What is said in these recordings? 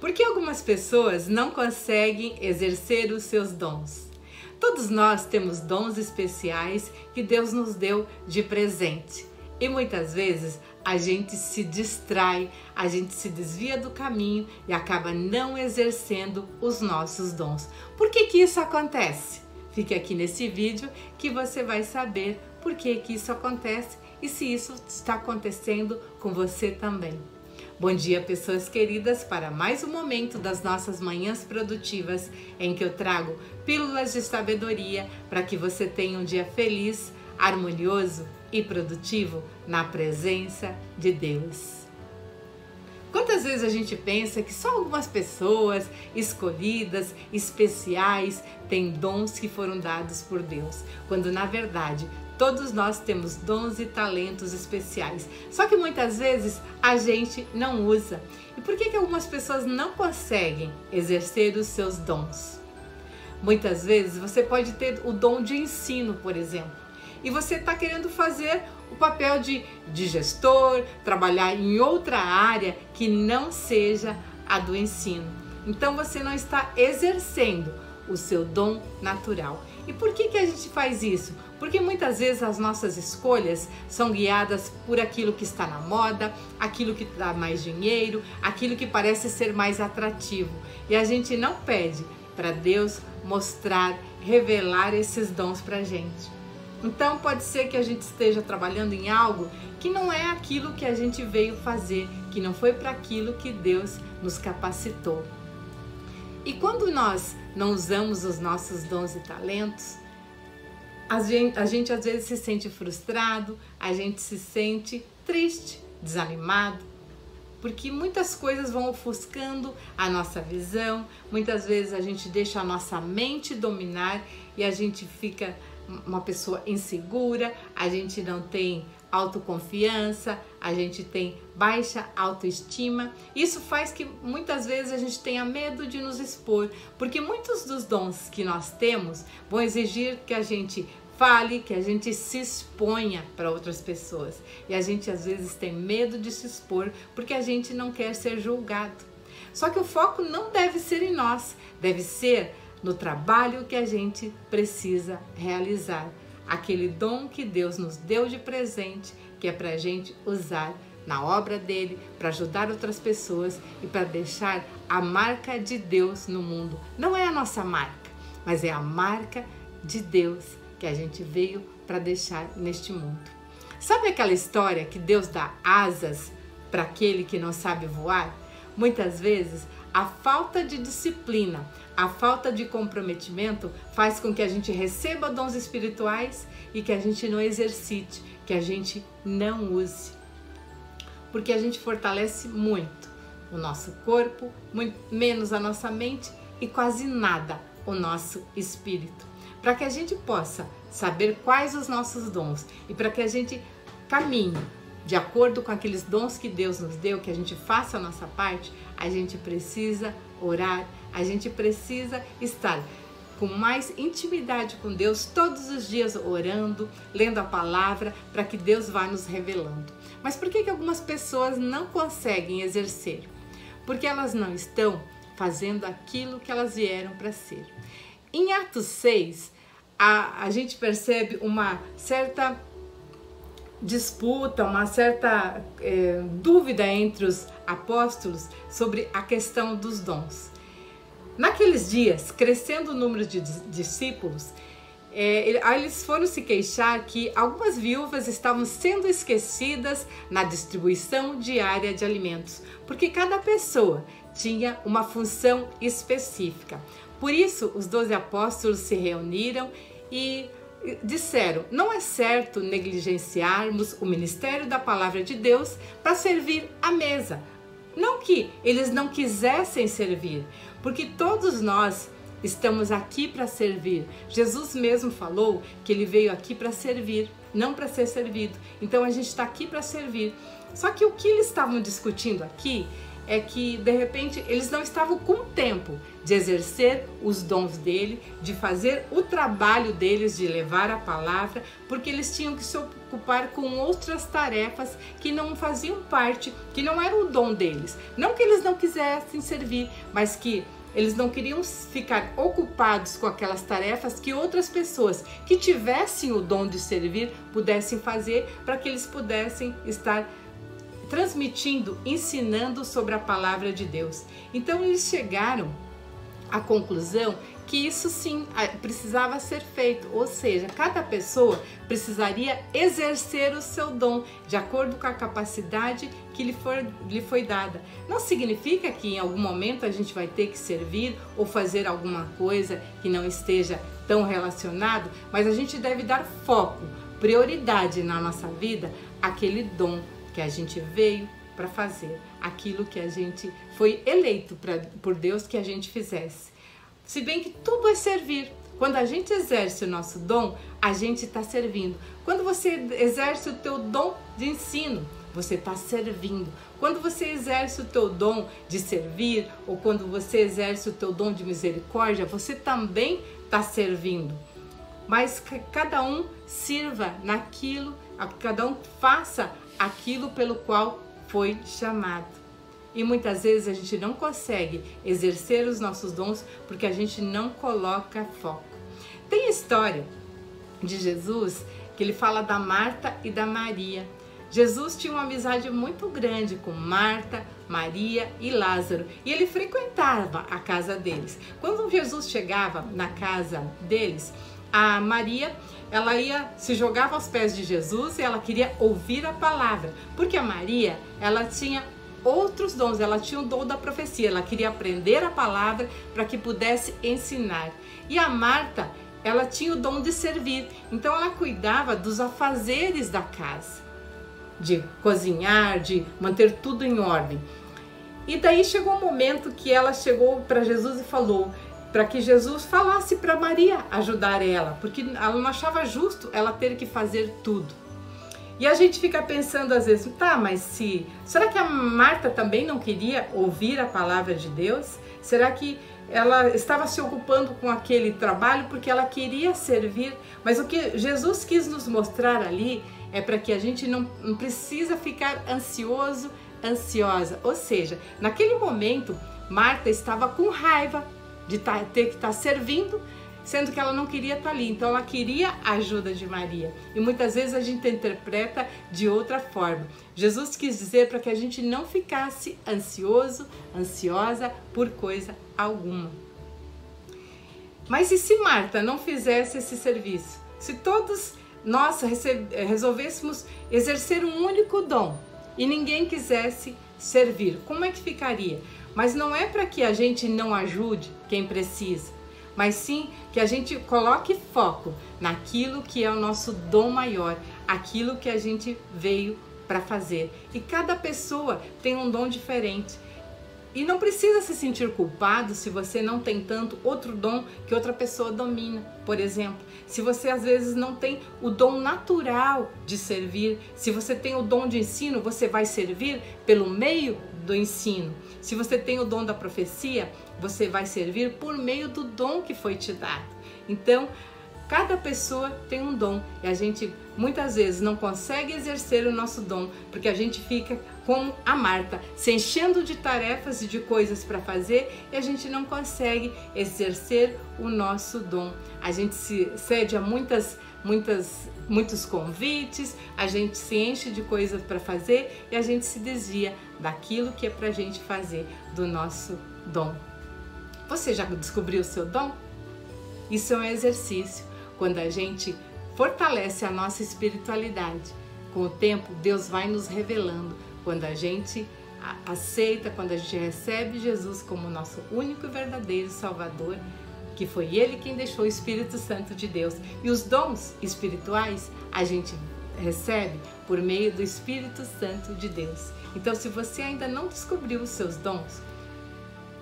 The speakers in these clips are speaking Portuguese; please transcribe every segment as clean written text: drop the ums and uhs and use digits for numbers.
Por que algumas pessoas não conseguem exercer os seus dons? Todos nós temos dons especiais que Deus nos deu de presente. E muitas vezes a gente se distrai, a gente se desvia do caminho e acaba não exercendo os nossos dons. Por que que isso acontece? Fique aqui nesse vídeo que você vai saber por que que isso acontece e se isso está acontecendo com você também. Bom dia, pessoas queridas, para mais um momento das nossas manhãs produtivas em que eu trago pílulas de sabedoria para que você tenha um dia feliz, harmonioso e produtivo na presença de Deus. Quantas vezes a gente pensa que só algumas pessoas escolhidas, especiais, têm dons que foram dados por Deus, quando na verdade todos nós temos dons e talentos especiais, só que muitas vezes a gente não usa. E por que que algumas pessoas não conseguem exercer os seus dons? Muitas vezes você pode ter o dom de ensino, por exemplo, e você está querendo fazer o papel de gestor, trabalhar em outra área que não seja a do ensino. Então você não está exercendo o seu dom natural. E por que que a gente faz isso? Porque muitas vezes as nossas escolhas são guiadas por aquilo que está na moda, aquilo que dá mais dinheiro, aquilo que parece ser mais atrativo. E a gente não pede para Deus mostrar, revelar esses dons para a gente. Então pode ser que a gente esteja trabalhando em algo que não é aquilo que a gente veio fazer, que não foi para aquilo que Deus nos capacitou. E quando nós não usamos os nossos dons e talentos, a gente às vezes se sente frustrado, a gente se sente triste, desanimado, porque muitas coisas vão ofuscando a nossa visão, muitas vezes a gente deixa a nossa mente dominar e a gente fica uma pessoa insegura, a gente não tem autoconfiança, a gente tem baixa autoestima. Isso faz que muitas vezes a gente tenha medo de nos expor, porque muitos dos dons que nós temos vão exigir que a gente fale, que a gente se exponha para outras pessoas. E a gente às vezes tem medo de se expor porque a gente não quer ser julgado. Só que o foco não deve ser em nós, deve ser no trabalho que a gente precisa realizar. Aquele dom que Deus nos deu de presente, que é para a gente usar na obra dele, para ajudar outras pessoas e para deixar a marca de Deus no mundo. Não é a nossa marca, mas é a marca de Deus que a gente veio para deixar neste mundo. Sabe aquela história que Deus dá asas para aquele que não sabe voar? Muitas vezes a falta de disciplina, a falta de comprometimento faz com que a gente receba dons espirituais e que a gente não exercite, que a gente não use. Porque a gente fortalece muito o nosso corpo, muito menos a nossa mente e quase nada o nosso espírito. Para que a gente possa saber quais os nossos dons e para que a gente caminhe de acordo com aqueles dons que Deus nos deu, que a gente faça a nossa parte, a gente precisa orar, a gente precisa estar com mais intimidade com Deus todos os dias orando, lendo a palavra, para que Deus vá nos revelando. Mas por que que algumas pessoas não conseguem exercer? Porque elas não estão fazendo aquilo que elas vieram para ser. Em Atos 6, a gente percebe uma certa disputa, uma certa dúvida entre os apóstolos sobre a questão dos dons. Naqueles dias, crescendo o número de discípulos, eles foram se queixar que algumas viúvas estavam sendo esquecidas na distribuição diária de alimentos, porque cada pessoa tinha uma função específica. Por isso, os 12 apóstolos se reuniram e disseram: não é certo negligenciarmos o ministério da palavra de Deus para servir à mesa. Não que eles não quisessem servir, porque todos nós estamos aqui para servir. Jesus mesmo falou que ele veio aqui para servir, não para ser servido. Então a gente está aqui para servir. Só que o que eles estavam discutindo aqui é que de repente eles não estavam com tempo de exercer os dons dele, de fazer o trabalho deles, de levar a palavra, porque eles tinham que se ocupar com outras tarefas que não faziam parte, que não era o dom deles. Não que eles não quisessem servir, mas que eles não queriam ficar ocupados com aquelas tarefas que outras pessoas que tivessem o dom de servir pudessem fazer, para que eles pudessem estar transmitindo, ensinando sobre a palavra de Deus. Então eles chegaram à conclusão que isso sim precisava ser feito, ou seja, cada pessoa precisaria exercer o seu dom de acordo com a capacidade que lhe foi dada. Não significa que em algum momento a gente vai ter que servir ou fazer alguma coisa que não esteja tão relacionado, mas a gente deve dar foco, prioridade na nossa vida àquele dom que a gente veio para fazer, aquilo que a gente foi eleito por Deus que a gente fizesse. Se bem que tudo é servir. Quando a gente exerce o nosso dom, a gente está servindo. Quando você exerce o teu dom de ensino, você está servindo. Quando você exerce o teu dom de servir, ou quando você exerce o teu dom de misericórdia, você também está servindo. Mas cada um sirva naquilo, cada um faça aquilo pelo qual foi chamado. E muitas vezes a gente não consegue exercer os nossos dons porque a gente não coloca foco. Tem a história de Jesus que ele fala da Marta e da Maria. Jesus tinha uma amizade muito grande com Marta, Maria e Lázaro, e ele frequentava a casa deles. Quando Jesus chegava na casa deles, a Maria, ela se jogava aos pés de Jesus e ela queria ouvir a palavra, porque a Maria, ela tinha outros dons, ela tinha o dom da profecia, ela queria aprender a palavra para que pudesse ensinar. E a Marta, ela tinha o dom de servir, então ela cuidava dos afazeres da casa, de cozinhar, de manter tudo em ordem. E daí chegou um momento que ela chegou para Jesus e falou para que Jesus falasse para Maria ajudar ela, porque ela não achava justo ela ter que fazer tudo. E a gente fica pensando às vezes, tá, mas será que a Marta também não queria ouvir a palavra de Deus? Será que ela estava se ocupando com aquele trabalho porque ela queria servir? Mas o que Jesus quis nos mostrar ali é para que a gente não precisa ficar ansioso, ansiosa. Ou seja, naquele momento, Marta estava com raiva de ter que estar servindo, sendo que ela não queria estar ali. Então ela queria a ajuda de Maria. E muitas vezes a gente interpreta de outra forma. Jesus quis dizer para que a gente não ficasse ansioso, ansiosa por coisa alguma. Mas e se Marta não fizesse esse serviço? Se todos nós resolvêssemos exercer um único dom e ninguém quisesse servir, como é que ficaria? Mas não é para que a gente não ajude quem precisa, mas sim que a gente coloque foco naquilo que é o nosso dom maior, aquilo que a gente veio para fazer. E cada pessoa tem um dom diferente. E não precisa se sentir culpado se você não tem tanto outro dom que outra pessoa domina. Por exemplo, se você às vezes não tem o dom natural de servir, se você tem o dom de ensino, você vai servir pelo meio do ensino. Se você tem o dom da profecia, você vai servir por meio do dom que foi te dado. Então, cada pessoa tem um dom e a gente muitas vezes não consegue exercer o nosso dom porque a gente fica como a Marta, se enchendo de tarefas e de coisas para fazer e a gente não consegue exercer o nosso dom. A gente se cede a muitos convites, a gente se enche de coisas para fazer e a gente se desvia daquilo que é para a gente fazer, do nosso dom. Você já descobriu o seu dom? Isso é um exercício. Quando a gente fortalece a nossa espiritualidade, com o tempo Deus vai nos revelando. Quando a gente aceita, quando a gente recebe Jesus como nosso único e verdadeiro Salvador, que foi Ele quem deixou o Espírito Santo de Deus. E os dons espirituais a gente recebe por meio do Espírito Santo de Deus. Então, se você ainda não descobriu os seus dons,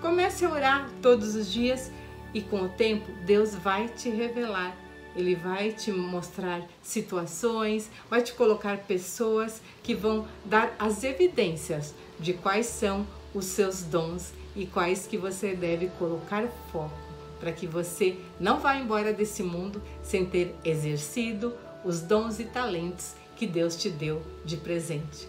comece a orar todos os dias e com o tempo Deus vai te revelar. Ele vai te mostrar situações, vai te colocar pessoas que vão dar as evidências de quais são os seus dons e quais que você deve colocar foco, para que você não vá embora desse mundo sem ter exercido os dons e talentos que Deus te deu de presente.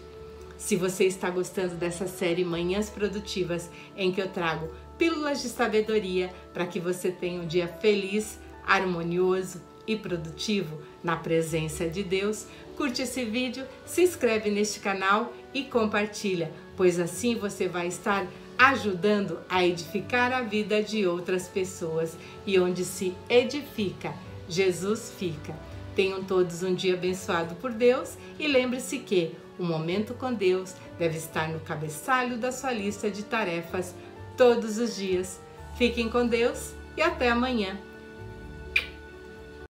Se você está gostando dessa série Manhãs Produtivas, em que eu trago pílulas de sabedoria para que você tenha um dia feliz, harmonioso e produtivo na presença de Deus, curte esse vídeo, se inscreve neste canal e compartilha, pois assim você vai estar ajudando a edificar a vida de outras pessoas, e onde se edifica, Jesus fica. Tenham todos um dia abençoado por Deus e lembre-se que o momento com Deus deve estar no cabeçalho da sua lista de tarefas todos os dias. Fiquem com Deus e até amanhã.